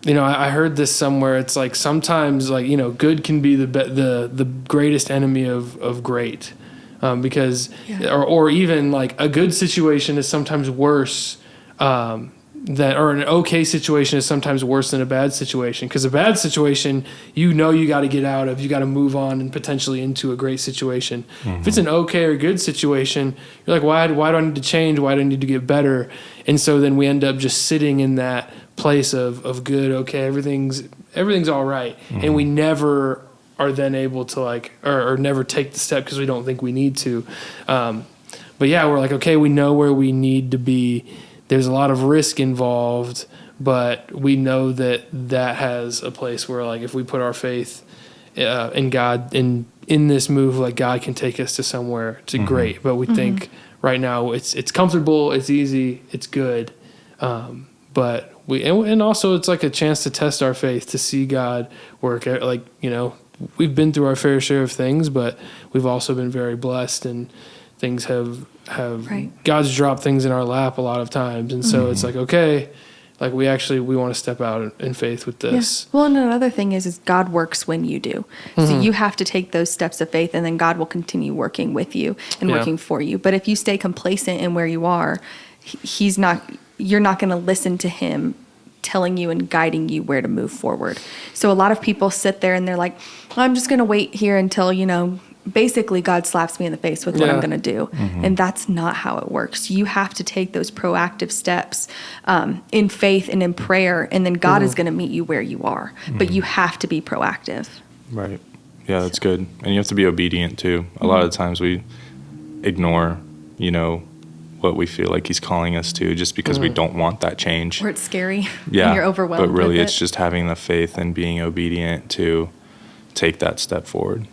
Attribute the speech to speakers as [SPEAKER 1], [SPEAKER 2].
[SPEAKER 1] I heard this somewhere. It's like sometimes like, good can be the greatest enemy of great. Because, or even like a good situation is sometimes worse, or an okay situation is sometimes worse than a bad situation. Because a bad situation, you got to get out of, you got to move on and potentially into a great situation. Mm-hmm. If it's an okay or good situation, you're like, why do I need to change? Why do I need to get better? And so then we end up just sitting in that place of good, okay, everything's all right. Mm-hmm. And we never are then able to like, or never take the step because we don't think we need to. But yeah, we're like, okay, we know where we need to be. There's a lot of risk involved, but we know that has a place where like if we put our faith in God, in this move, like God can take us to somewhere to mm-hmm. great. But we mm-hmm. think right now it's comfortable, it's easy, it's good. But and also it's like a chance to test our faith, to see God work. Like, we've been through our fair share of things, but we've also been very blessed, and things have right. God's dropped things in our lap a lot of times. And so mm-hmm. it's like, okay, like we want to step out in faith with this.
[SPEAKER 2] Yeah. Well, and another thing is God works when you do. Mm-hmm. So you have to take those steps of faith, and then God will continue working with you and working for you. But if you stay complacent in where you are, you're not going to listen to him telling you and guiding you where to move forward. So a lot of people sit there and they're like, I'm just going to wait here until, basically God slaps me in the face with what I'm going to do. Mm-hmm. And that's not how it works. You have to take those proactive steps in faith and in prayer, and then God mm-hmm. is going to meet you where you are. Mm-hmm. But you have to be proactive.
[SPEAKER 3] Right. Yeah, that's good. And you have to be obedient too. A lot of times we ignore, what we feel like he's calling us to just because we don't want that change.
[SPEAKER 2] Or it's scary.
[SPEAKER 3] Yeah.
[SPEAKER 2] And you're overwhelmed.
[SPEAKER 3] But really
[SPEAKER 2] with
[SPEAKER 3] it's just having the faith and being obedient to take that step forward.